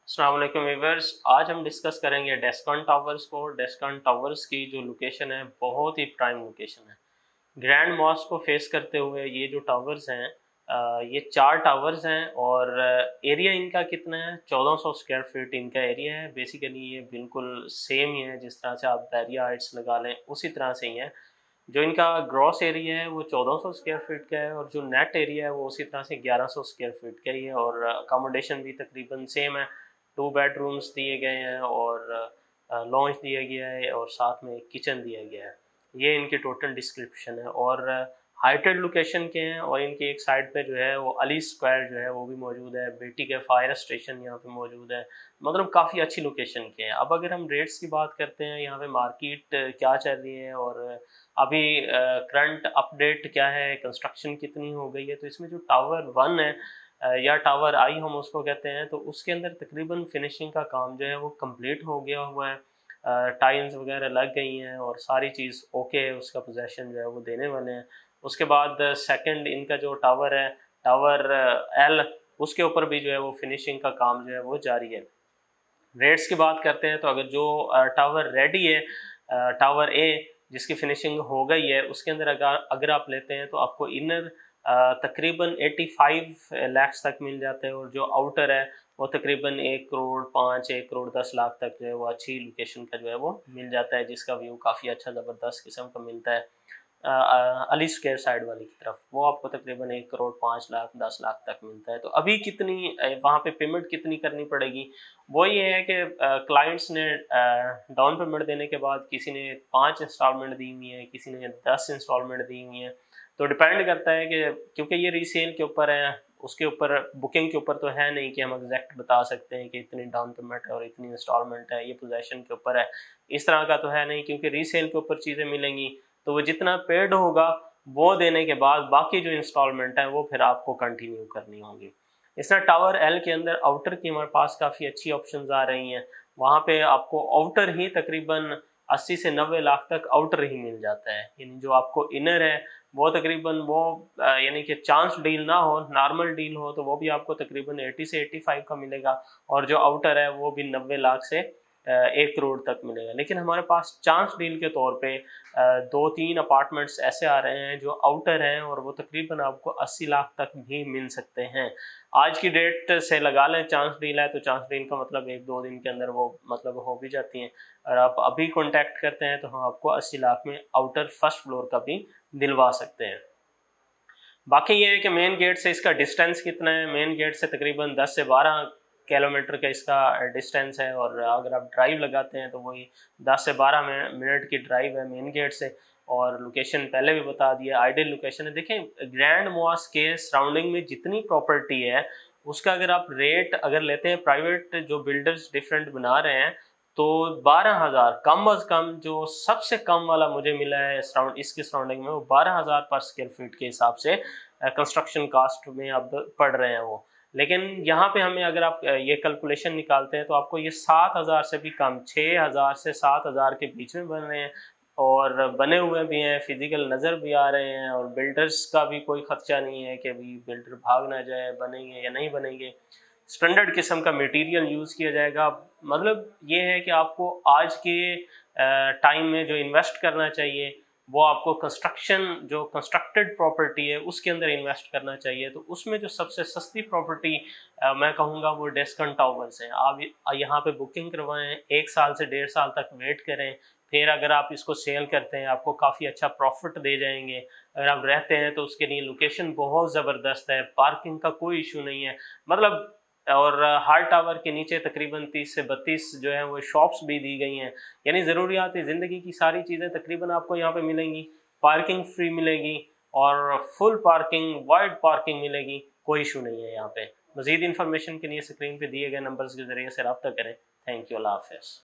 अस्सलाम वालेकुम व्यूअर्स। आज हम डिस्कस करेंगे डेस्कॉन टावर्स को। डेस्कॉन टावर्स की जो लोकेशन है बहुत ही प्राइम लोकेशन है। ग्रैंड मॉस्क को फेस करते हुए ये जो टावर्स हैं, ये 4 टावर्स हैं और एरिया इनका कितना है, 1400 स्क्वायर फीट इनका एरिया है। बेसिकली ये बिल्कुल सेम ही है, जिस तरह से आप बैरिया हाइट्स लगा लें उसी तरह से ही है। जो इनका ग्रॉस एरिया है वो 1400 स्क्वायर फीट का है और जो नेट एरिया है वो उसी तरह से 1100 स्क्वायर फीट का ही है। और अकोमोडेशन भी तकरीबन सेम है। 2 बेडरूम्स दिए गए हैं और लॉन्च दिया गया है और साथ में एक किचन दिया गया है। ये इनकी टोटल डिस्क्रिप्शन है और हाइटेड लोकेशन के हैं। और इनकी एक साइड पे जो है वो अली स्क्वायर जो है वो भी मौजूद है। बेटी के फायर स्टेशन यहाँ पे मौजूद है। मतलब काफ़ी अच्छी लोकेशन के हैं। अब अगर हम रेट्स की बात करते हैं, यहाँ पे मार्केट क्या चल रही है और अभी करंट अपडेट क्या है, कंस्ट्रक्शन कितनी हो गई है, तो इसमें जो टावर 1 है या टावर आई हम उसको कहते हैं, तो उसके अंदर तकरीबन फिनिशिंग का काम जो है वो कंप्लीट हो गया हुआ है। टाइल्स वगैरह लग गई हैं और सारी चीज़ ओके है। उसका पोजेसन जो है वो देने वाले हैं। उसके बाद सेकंड इनका जो टावर है, टावर एल, उसके ऊपर भी जो है वो फिनिशिंग का काम जो है वो जारी है। रेट्स की बात करते हैं तो अगर जो टावर रेडी है, टावर ए जिसकी फिनिशिंग हो गई है, उसके अंदर अगर आप लेते हैं तो आपको इनर तकरीबन 85 लाख तक मिल जाते हैं और जो आउटर है वो तकरीबन 1 करोड़ 5, 1 करोड़ 10 लाख तक जो है वो अच्छी लोकेशन का जो है वो मिल जाता है, जिसका व्यू काफ़ी अच्छा ज़बरदस्त किस्म का मिलता है। अली स्क्वायर साइड वाली की तरफ वो आपको तकरीबन 1 करोड़ 5 लाख 10 लाख तक मिलता है। तो अभी कितनी वहाँ पे पेमेंट कितनी करनी पड़ेगी, वो ये है कि क्लाइंट्स ने डाउन पेमेंट देने के बाद किसी ने 5 इंस्टॉलमेंट दी हुई है, किसी ने 10 इंस्टॉलमेंट दी हुई है। तो डिपेंड करता है कि क्योंकि ये रीसेल के ऊपर है, उसके ऊपर बुकिंग के ऊपर तो है नहीं कि हम एग्जैक्ट बता सकते हैं कि इतनी डाउन पेमेंट है और इतनी इंस्टॉलमेंट है। ये पोजेसन के ऊपर है, इस तरह का तो है नहीं, क्योंकि रीसेल के ऊपर चीज़ें मिलेंगी तो वो जितना पेड होगा वो देने के बाद बाकी जो इंस्टॉलमेंट है वो फिर आपको कंटिन्यू करनी होगी। इस तरह टावर एल के अंदर आउटर की हमारे पास काफ़ी अच्छी ऑप्शंस आ रही हैं। वहाँ पे आपको आउटर ही तकरीबन 80 से 90 लाख तक आउटर ही मिल जाता है। यानी जो आपको इनर है वो तकरीबन वो यानी कि चांस डील ना हो, नॉर्मल डील हो, तो वो भी आपको तकरीबन 80 से 85 का मिलेगा। और जो आउटर है वो भी 90 लाख से 1 करोड़ तक मिलेगा। लेकिन हमारे पास चांस डील के तौर पे 2-3 अपार्टमेंट्स ऐसे आ रहे हैं जो आउटर हैं और वो तकरीबन आपको 80 लाख तक भी मिल सकते हैं। आज की डेट से लगा लें चांस डील है तो चांस डील का मतलब 1-2 दिन के अंदर वो मतलब हो भी जाती हैं। और आप अभी कॉन्टैक्ट करते हैं तो हम आपको 80 लाख में आउटर फर्स्ट फ्लोर का भी दिलवा सकते हैं। बाकी ये है कि मेन गेट से इसका डिस्टेंस कितना है। मेन गेट से तकरीबन 10 से 12 किलोमीटर का इसका डिस्टेंस है और अगर आप ड्राइव लगाते हैं तो वही 10 से 12 मिनट की ड्राइव है मेन गेट से। और लोकेशन पहले भी बता दिया, आइडियल लोकेशन है। देखें, ग्रैंड मॉस्क के सराउंडिंग में जितनी प्रॉपर्टी है उसका अगर आप रेट अगर लेते हैं, प्राइवेट जो बिल्डर्स डिफरेंट बना रहे हैं, तो 12,000 कम अज़ कम, जो सबसे कम वाला मुझे मिला है इसके सराउंडिंग में, वो 12,000 पर स्क्वायर फीट के हिसाब से कंस्ट्रक्शन कास्ट में अब पड़ रहे हैं वो। लेकिन यहाँ पे हमें अगर आप ये कैलकुलेशन निकालते हैं तो आपको ये 7,000 से भी कम, 6,000 से 7,000 के बीच में बन रहे हैं और बने हुए भी हैं, फिजिकल नज़र भी आ रहे हैं। और बिल्डर्स का भी कोई खर्चा नहीं है कि अभी बिल्डर भाग ना जाए, बनेंगे या नहीं बनेंगे। स्टैंडर्ड किस्म का मटेरियल यूज़ किया जाएगा। मतलब ये है कि आपको आज के टाइम में जो इन्वेस्ट करना चाहिए वो आपको कंस्ट्रक्शन, जो कंस्ट्रक्टेड प्रॉपर्टी है उसके अंदर इन्वेस्ट करना चाहिए। तो उसमें जो सबसे सस्ती प्रॉपर्टी मैं कहूँगा वो डेस्कन टावर्स हैं। आप यहाँ पे बुकिंग करवाएं, 1 साल से 1.5 साल तक वेट करें, फिर अगर आप इसको सेल करते हैं आपको काफ़ी अच्छा प्रॉफिट दे जाएंगे। अगर आप रहते हैं तो उसके लिए लोकेशन बहुत ज़बरदस्त है, पार्किंग का कोई इशू नहीं है। मतलब और हाल टावर के नीचे तकरीबन 30 से 32 जो है वो शॉप्स भी दी गई हैं। यानी ज़रूरियात ज़िंदगी की सारी चीज़ें तकरीबन आपको यहाँ पे मिलेंगी। पार्किंग फ्री मिलेगी और फुल पार्किंग, वाइड पार्किंग मिलेगी, कोई इशू नहीं है यहाँ पे। मज़ीद इन्फॉर्मेशन के लिए स्क्रीन पे दिए गए नंबर्स के ज़रिए से रब्ता करें। थैंक यू, अल्लाह हाफ़िज़।